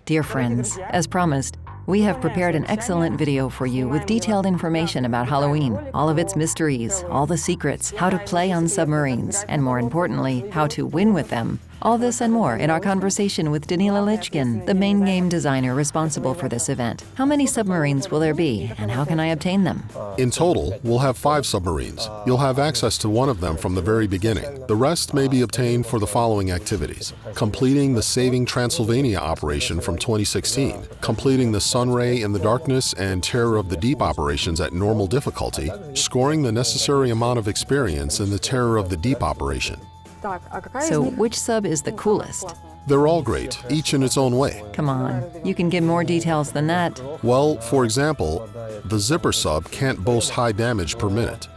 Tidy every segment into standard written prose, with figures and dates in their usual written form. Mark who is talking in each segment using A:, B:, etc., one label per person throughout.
A: Dear friends, as promised, we have prepared an excellent video for you with detailed information about Halloween, all of its mysteries, all the secrets, how to play on submarines, and more importantly, how to win with them. All this and more in our conversation with Danila Lichkin, the main game designer responsible for this event. How many submarines will there be, and how can I obtain them?
B: In total, we'll have 5 submarines. You'll have access to one of them from the very beginning. The rest may be obtained for the following activities: completing the Saving Transylvania operation from 2016, completing the Sunray in the Darkness and Terror of the Deep operations at normal difficulty, scoring the necessary amount of experience in the Terror of the Deep operation.
A: So which sub is the coolest?
B: They're all great, each in its own way.
A: Come on, you can give more details than that.
B: Well, for example, the Zipper sub can't boast high damage per minute,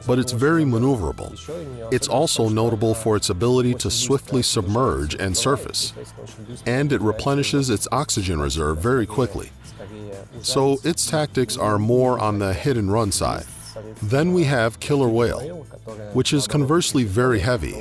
B: but it's very maneuverable. It's also notable for its ability to swiftly submerge and surface, and it replenishes its oxygen reserve very quickly. So its tactics are more on the hit-and-run side. Then we have Killer Whale, which is conversely very heavy,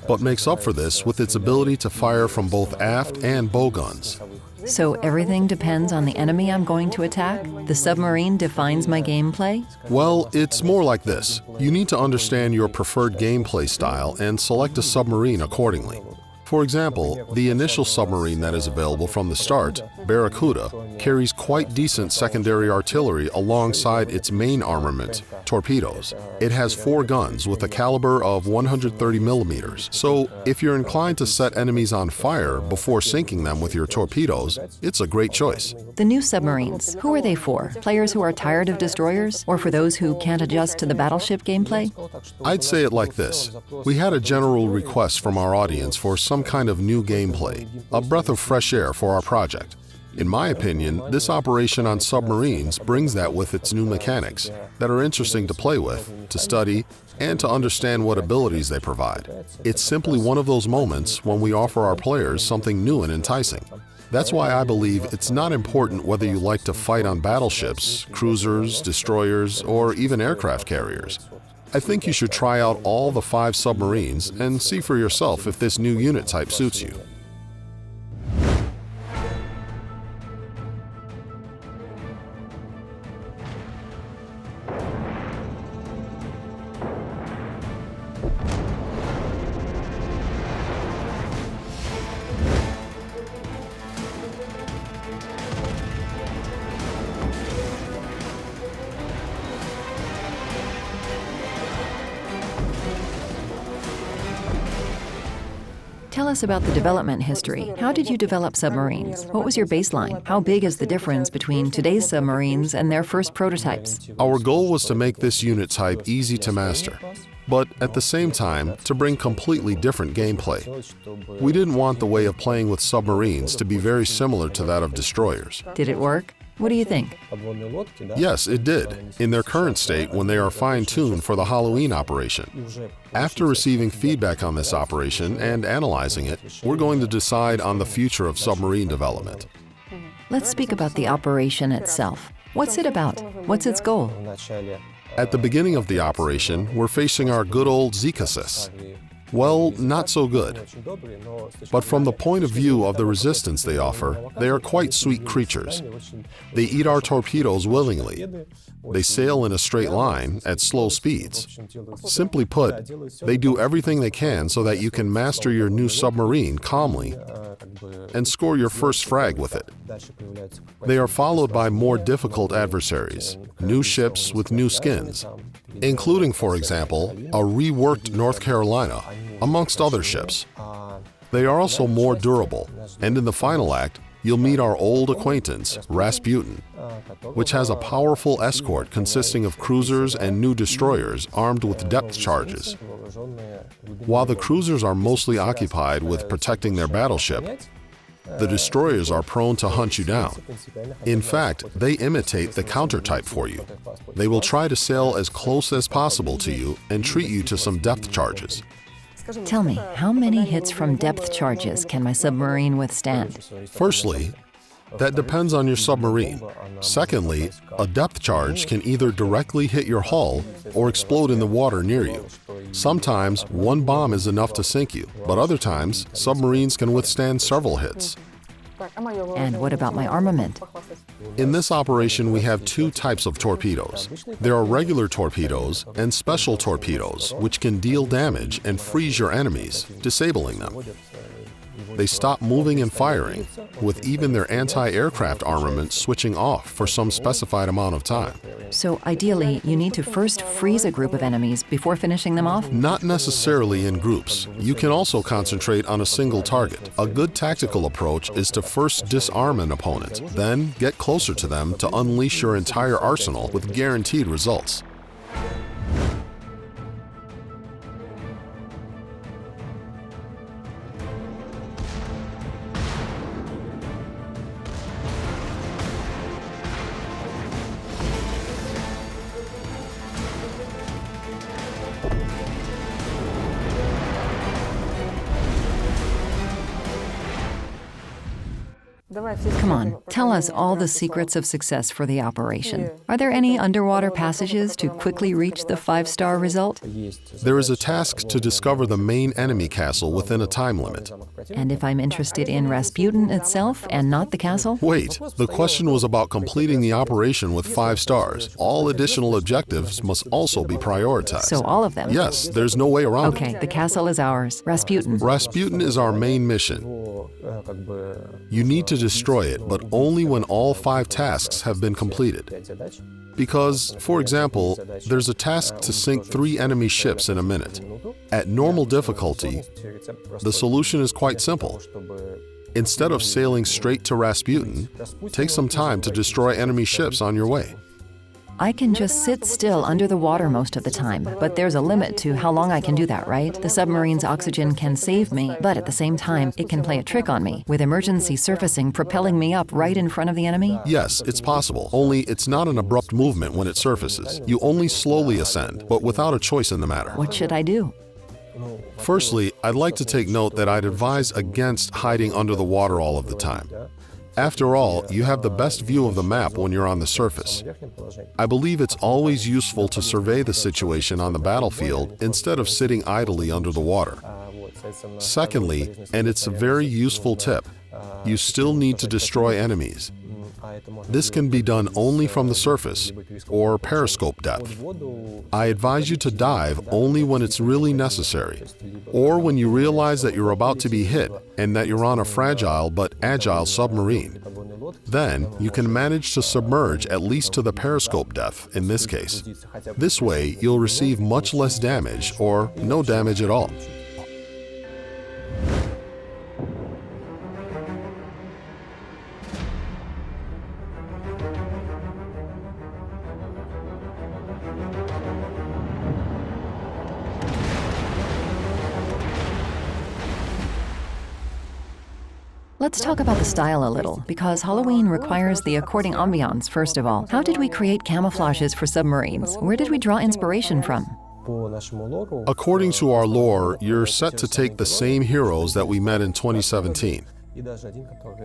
B: but makes up for this with its ability to fire from both aft and bow guns.
A: So everything depends on the enemy I'm going to attack? The submarine defines my gameplay?
B: Well, it's more like this. You need to understand your preferred gameplay style and select a submarine accordingly. For example, the initial submarine that is available from the start, Barracuda, carries quite decent secondary artillery alongside its main armament, Torpedoes. It has 4 guns with a caliber of 130 millimeters. So if you're inclined to set enemies on fire before sinking them with your torpedoes, it's a great choice.
A: The new submarines, who are they for? Players who are tired of destroyers, or for those who can't adjust to the battleship gameplay?
B: I'd say it like this. We had a general request from our audience for some kind of new gameplay, a breath of fresh air for our project. In my opinion, this operation on submarines brings that with its new mechanics that are interesting to play with, to study, and to understand what abilities they provide. It's simply one of those moments when we offer our players something new and enticing. That's why I believe it's not important whether you like to fight on battleships, cruisers, destroyers, or even aircraft carriers. I think you should try out all the 5 submarines and see for yourself if this new unit type suits you.
A: Tell us about the development history. How did you develop submarines? What was your baseline? How big is the difference between today's submarines and their first prototypes?
B: Our goal was to make this unit type easy to master, but at the same time, to bring completely different gameplay. We didn't want the way of playing with submarines to be very similar to that of destroyers.
A: Did it work? What do you think?
B: Yes, it did, in their current state when they are fine-tuned for the Halloween operation. After receiving feedback on this operation and analyzing it, we're going to decide on the future of submarine development.
A: Let's speak about the operation itself. What's it about? What's its goal?
B: At the beginning of the operation, we're facing our good old Zikasis. Well, not so good. But from the point of view of the resistance they offer, they are quite sweet creatures. They eat our torpedoes willingly. They sail in a straight line at slow speeds. Simply put, they do everything they can so that you can master your new submarine calmly and score your first frag with it. They are followed by more difficult adversaries, new ships with new skins, including, for example, a reworked North Carolina, amongst other ships. They are also more durable, and in the final act, you'll meet our old acquaintance, Rasputin, which has a powerful escort consisting of cruisers and new destroyers armed with depth charges. While the cruisers are mostly occupied with protecting their battleship, the destroyers are prone to hunt you down. In fact, they imitate the counter-type for you. They will try to sail as close as possible to you and treat you to some depth charges.
A: Tell me, how many hits from depth charges can my submarine withstand?
B: Firstly, that depends on your submarine. Secondly, a depth charge can either directly hit your hull or explode in the water near you. Sometimes one bomb is enough to sink you, but other times submarines can withstand several hits.
A: And what about my armament?
B: In this operation, we have two types of torpedoes. There are regular torpedoes and special torpedoes, which can deal damage and freeze your enemies, disabling them. They stop moving and firing, with even their anti-aircraft armament switching off for some specified amount of time.
A: So ideally, you need to first freeze a group of enemies before finishing them off?
B: Not necessarily in groups. You can also concentrate on a single target. A good tactical approach is to first disarm an opponent, then get closer to them to unleash your entire arsenal with guaranteed results.
A: Come on, tell us all the secrets of success for the operation. Are there any underwater passages to quickly reach the 5-star result?
B: There is a task to discover the main enemy castle within a time limit.
A: And if I'm interested in Rasputin itself and not the castle?
B: Wait, the question was about completing the operation with 5 stars. All additional objectives must also be prioritized.
A: So all of them?
B: Yes, there's no way around it.
A: Okay, the castle is ours. Rasputin.
B: Rasputin is our main mission. You need to destroy it, but only when all 5 tasks have been completed. Because, for example, there's a task to sink 3 enemy ships in a minute. At normal difficulty, the solution is quite simple. Instead of sailing straight to Rasputin, take some time to destroy enemy ships on your way.
A: I can just sit still under the water most of the time, but there's a limit to how long I can do that, right? The submarine's oxygen can save me, but at the same time, it can play a trick on me, with emergency surfacing propelling me up right in front of the enemy?
B: Yes, it's possible, only it's not an abrupt movement when it surfaces. You only slowly ascend, but without a choice in the matter.
A: What should I do?
B: Firstly, I'd like to take note that I'd advise against hiding under the water all of the time. After all, you have the best view of the map when you're on the surface. I believe it's always useful to survey the situation on the battlefield instead of sitting idly under the water. Secondly, and it's a very useful tip, you still need to destroy enemies. This can be done only from the surface, or periscope depth. I advise you to dive only when it's really necessary, or when you realize that you're about to be hit and that you're on a fragile but agile submarine. Then, you can manage to submerge at least to the periscope depth in this case. This way, you'll receive much less damage or no damage at all.
A: Let's talk about the style a little, because Halloween requires the according ambiance, first of all. How did we create camouflages for submarines? Where did we draw inspiration from?
B: According to our lore, you're set to take the same heroes that we met in 2017,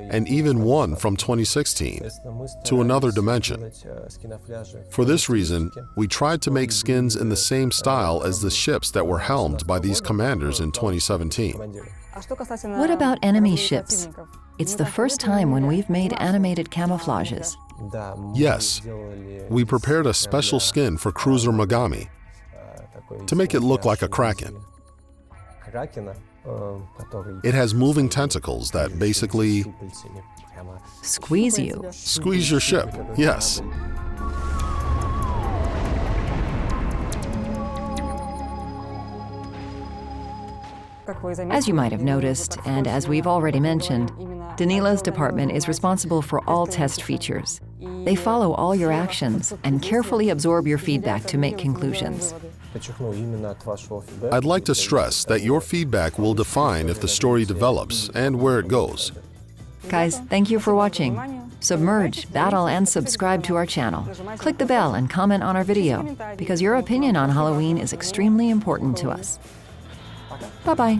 B: and even one from 2016, to another dimension. For this reason, we tried to make skins in the same style as the ships that were helmed by these commanders in 2017.
A: What about enemy ships? It's the first time when we've made animated camouflages.
B: Yes, we prepared a special skin for cruiser Megami to make it look like a kraken. It has moving tentacles that basically
A: Squeeze you.
B: squeeze your ship, yes.
A: As you might have noticed, and as we've already mentioned, Danila's department is responsible for all test features. They follow all your actions and carefully absorb your feedback to make conclusions.
B: I'd like to stress that your feedback will define if the story develops and where it goes.
A: Guys, thank you for watching. Submerge, battle, and subscribe to our channel. Click the bell and comment on our video, because your opinion on Halloween is extremely important to us. Bye-bye.